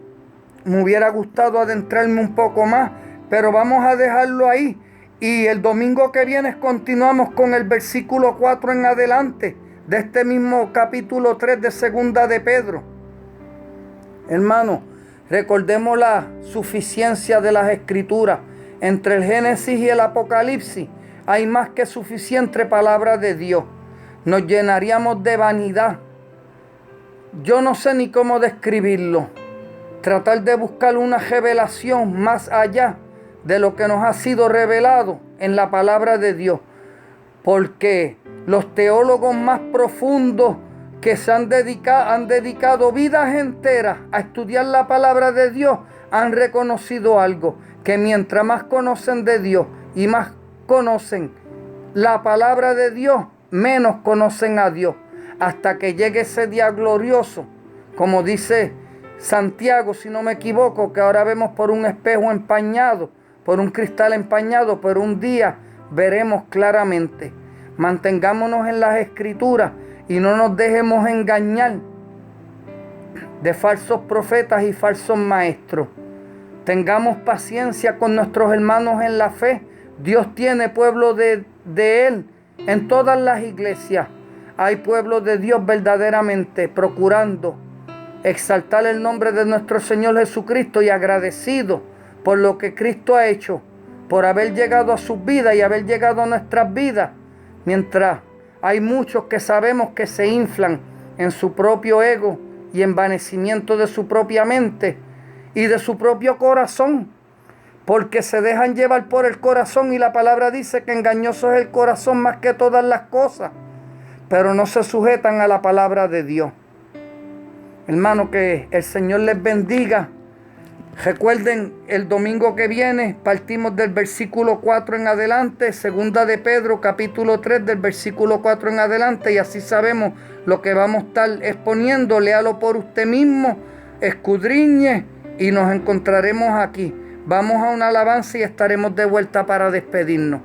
Me hubiera gustado adentrarme un poco más, pero vamos a dejarlo ahí. Y el domingo que viene continuamos con el versículo 4 en adelante de este mismo capítulo 3 de Segunda de Pedro. Hermano, recordemos la suficiencia de las Escrituras. Entre el Génesis y el Apocalipsis hay más que suficiente palabra de Dios. Nos llenaríamos de vanidad. Yo no sé ni cómo describirlo. Tratar de buscar una revelación más allá de lo que nos ha sido revelado en la palabra de Dios. Porque los teólogos más profundos que se han dedicado vidas enteras a estudiar la palabra de Dios han reconocido algo, que mientras más conocen de Dios y más conocen la palabra de Dios, menos conocen a Dios, hasta que llegue ese día glorioso, como dice Santiago, si no me equivoco, que ahora vemos por un espejo empañado, por un cristal empañado, pero un día veremos claramente. Mantengámonos en las Escrituras y no nos dejemos engañar de falsos profetas y falsos maestros. Tengamos paciencia con nuestros hermanos en la fe. Dios tiene pueblo de Él en todas las iglesias. Hay pueblo de Dios verdaderamente procurando exaltar el nombre de nuestro Señor Jesucristo y agradecido por lo que Cristo ha hecho, por haber llegado a sus vidas y haber llegado a nuestras vidas, mientras hay muchos que sabemos que se inflan en su propio ego y envanecimiento de su propia mente y de su propio corazón, porque se dejan llevar por el corazón, y la palabra dice que engañoso es el corazón más que todas las cosas, pero no se sujetan a la palabra de Dios. Hermano, que el Señor les bendiga. Recuerden, el domingo que viene partimos del versículo 4 en adelante, Segunda de Pedro, capítulo 3, del versículo 4 en adelante, y así sabemos lo que vamos a estar exponiendo. Léalo por usted mismo, escudriñe, y nos encontraremos aquí. Vamos a una alabanza y estaremos de vuelta para despedirnos.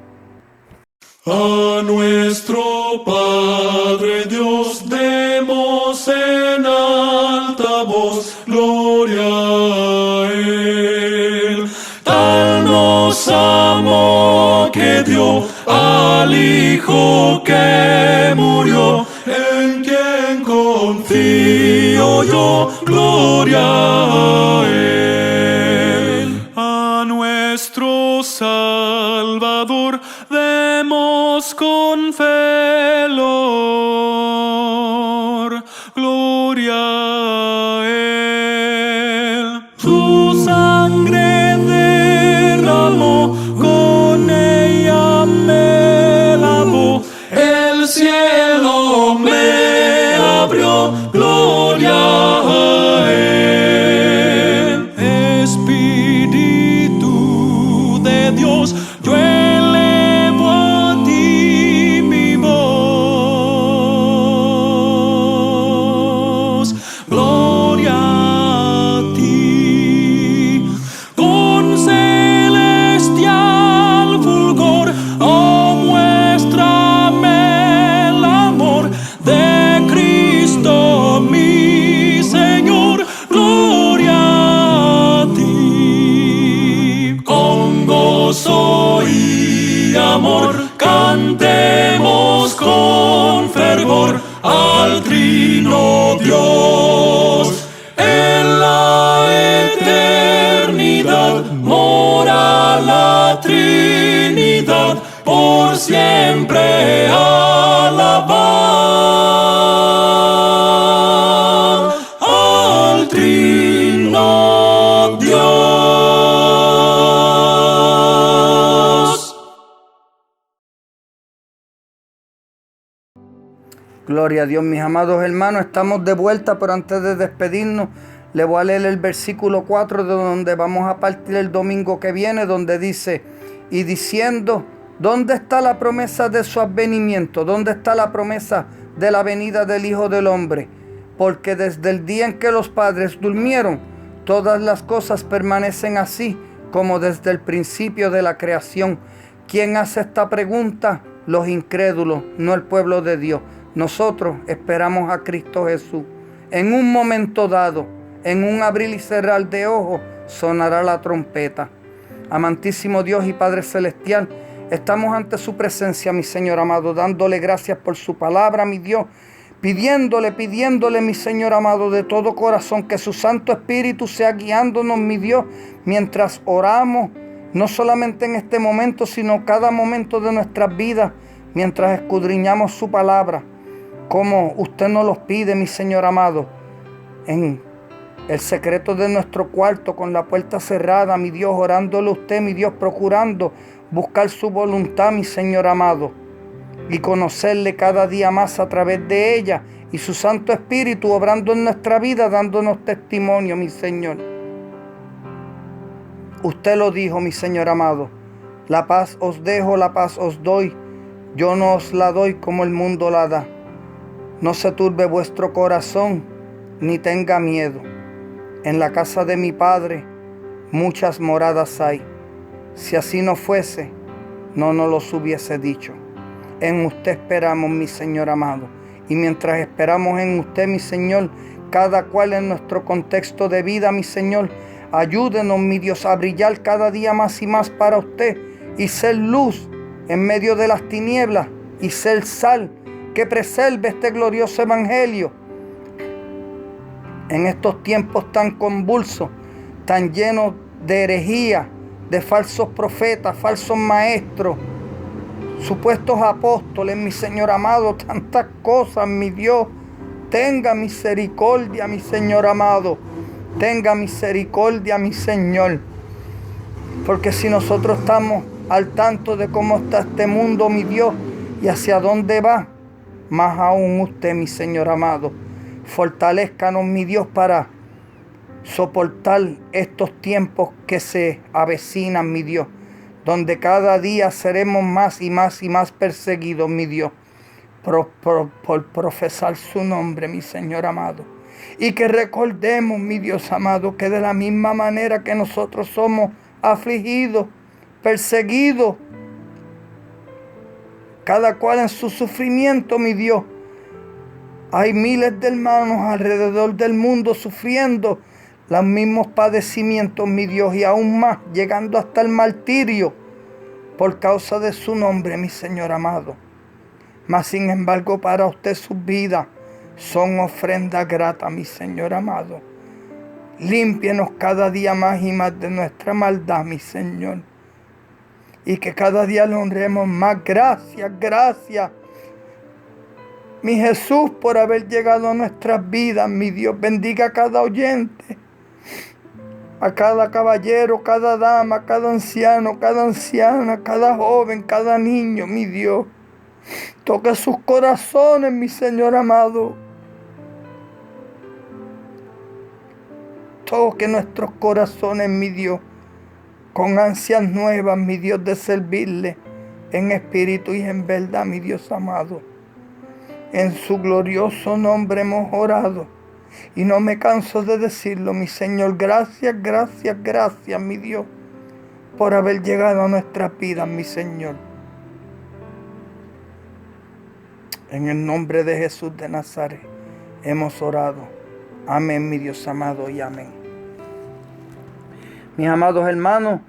A nuestro Padre Dios demos en alta voz gloria a Él. Tal nos amó que dio al Hijo que murió, en quien confío yo, gloria a Él. A nuestro Salvador demos con fe loor, gloria a Él. Su sangre derramó, con ella me lavó, el cielo me abrió, gloria a Él. Espíritu de Dios, yo elevo a ti mi voz, gloria a ti. Con celestial fulgor, oh, muéstrame el amor de Cristo mi Señor, gloria a ti. Con gozo y amor cantemos con fervor al Trino Dios. En la eternidad mora la Trinidad, por siempre alabar al Trino Dios. Gloria a Dios, mis amados hermanos, estamos de vuelta, pero antes de despedirnos, le voy a leer el versículo 4 de donde vamos a partir el domingo que viene, donde dice: y diciendo, ¿Dónde está la promesa de su advenimiento? ¿Dónde está la promesa de la venida del Hijo del Hombre? Porque desde el día en que los padres durmieron, todas las cosas permanecen así como desde el principio de la creación. ¿Quién hace esta pregunta? Los incrédulos, no el pueblo de Dios. Nosotros esperamos a Cristo Jesús. En un momento dado, en un abrir y cerrar de ojos, sonará la trompeta. Amantísimo Dios y Padre Celestial, estamos ante su presencia, mi Señor amado, dándole gracias por su palabra, mi Dios, pidiéndole, mi Señor amado, de todo corazón, que su Santo Espíritu sea guiándonos, mi Dios, mientras oramos, no solamente en este momento, sino cada momento de nuestras vidas, mientras escudriñamos su palabra, como usted nos los pide, mi Señor amado, en el secreto de nuestro cuarto, con la puerta cerrada, mi Dios, orándole a usted, mi Dios, procurando buscar su voluntad, mi Señor amado, y conocerle cada día más a través de ella, y su Santo Espíritu obrando en nuestra vida, dándonos testimonio, mi Señor. Usted lo dijo, mi Señor amado, la paz os dejo, la paz os doy, yo no os la doy como el mundo la da. No se turbe vuestro corazón, ni tenga miedo. En la casa de mi Padre muchas moradas hay. Si así no fuese, no nos los hubiese dicho. En usted esperamos, mi Señor amado. Y mientras esperamos en usted, mi Señor, cada cual en nuestro contexto de vida, mi Señor, ayúdenos, mi Dios, a brillar cada día más y más para usted y ser luz en medio de las tinieblas y ser sal que preserve este glorioso evangelio. En estos tiempos tan convulsos, tan llenos de herejía, de falsos profetas, falsos maestros, supuestos apóstoles, mi Señor amado, tantas cosas, mi Dios, tenga misericordia, mi Señor amado, tenga misericordia, mi Señor, porque si nosotros estamos al tanto de cómo está este mundo, mi Dios, y hacia dónde va, más aún usted, mi Señor amado, fortalézcanos, mi Dios, para soportar estos tiempos que se avecinan, mi Dios, donde cada día seremos más y más y más perseguidos, mi Dios, por profesar su nombre, mi Señor amado. Y que recordemos, mi Dios amado, que de la misma manera que nosotros somos afligidos, perseguidos, cada cual en su sufrimiento, mi Dios, hay miles de hermanos alrededor del mundo sufriendo los mismos padecimientos, mi Dios, y aún más, llegando hasta el martirio por causa de su nombre, mi Señor amado. Mas sin embargo, para usted sus vidas son ofrendas gratas, mi Señor amado. Límpienos cada día más y más de nuestra maldad, mi Señor. Y que cada día le honremos más. Gracias, gracias, mi Jesús, por haber llegado a nuestras vidas, mi Dios. Bendiga a cada oyente, a cada caballero, cada dama, cada anciano, cada anciana, cada joven, cada niño, mi Dios. Toque sus corazones, mi Señor amado. Toque nuestros corazones, mi Dios, con ansias nuevas, mi Dios, de servirle en espíritu y en verdad, mi Dios amado. En su glorioso nombre hemos orado y no me canso de decirlo, mi Señor. Gracias, gracias, gracias, mi Dios, por haber llegado a nuestras vidas, mi Señor. En el nombre de Jesús de Nazaret hemos orado. Amén, mi Dios amado, y amén. Mis amados hermanos,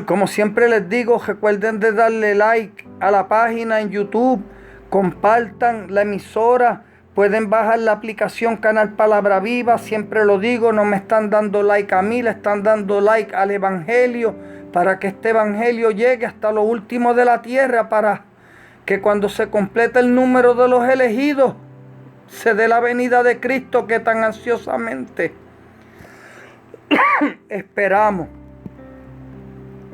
como siempre les digo, recuerden de darle like a la página en YouTube, compartan la emisora, pueden bajar la aplicación Canal Palabra Viva, siempre lo digo, no me están dando like a mí, le están dando like al Evangelio, para que este Evangelio llegue hasta lo último de la tierra, para que cuando se complete el número de los elegidos, se dé la venida de Cristo que tan ansiosamente esperamos.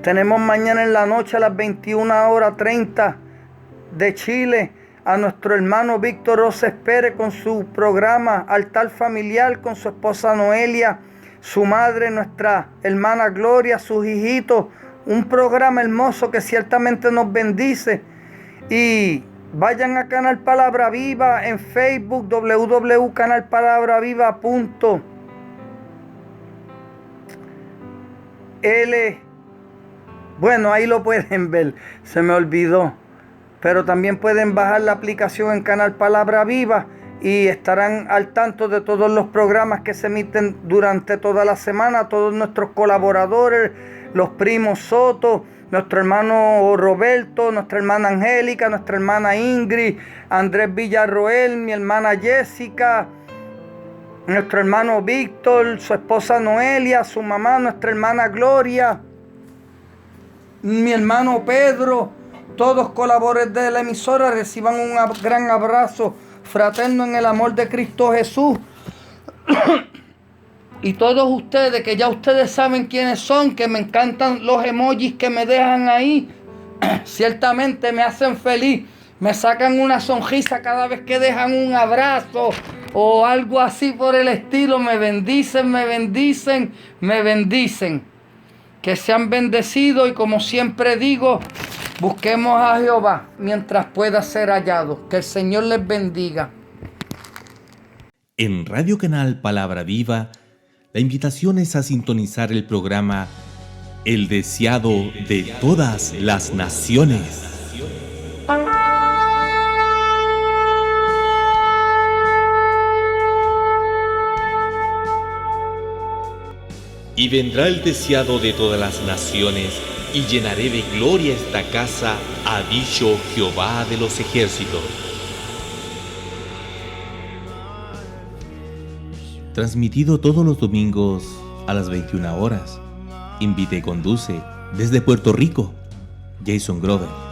Tenemos mañana en la noche a las 21:30 de Chile a nuestro hermano Víctor Roses Pérez con su programa Altar Familiar, con su esposa Noelia, su madre, nuestra hermana Gloria, sus hijitos, un programa hermoso que ciertamente nos bendice. Y vayan a Canal Palabra Viva en Facebook, www.canalpalabraviva.l. Bueno, ahí lo pueden ver, se me olvidó. Pero también pueden bajar la aplicación en Canal Palabra Viva y estarán al tanto de todos los programas que se emiten durante toda la semana. Todos nuestros colaboradores, los primos Soto, nuestro hermano Roberto, nuestra hermana Angélica, nuestra hermana Ingrid, Andrés Villarroel, mi hermana Jessica, nuestro hermano Víctor, su esposa Noelia, su mamá, nuestra hermana Gloria, mi hermano Pedro, todos colaboradores de la emisora, reciban un gran abrazo fraterno en el amor de Cristo Jesús. Y todos ustedes, que ya ustedes saben quiénes son, que me encantan los emojis que me dejan ahí, ciertamente me hacen feliz, me sacan una sonrisa cada vez que dejan un abrazo o algo así por el estilo. Me bendicen, me bendicen, me bendicen. Que sean bendecidos y, como siempre digo, busquemos a Jehová mientras pueda ser hallado. Que el Señor les bendiga. En Radio Canal Palabra Viva, la invitación es a sintonizar el programa El Deseado de Todas las Naciones. Y vendrá el deseado de todas las naciones, y llenaré de gloria esta casa, ha dicho Jehová de los ejércitos. Transmitido todos los domingos a las 21 horas. Invita y conduce desde Puerto Rico, Jason Grover.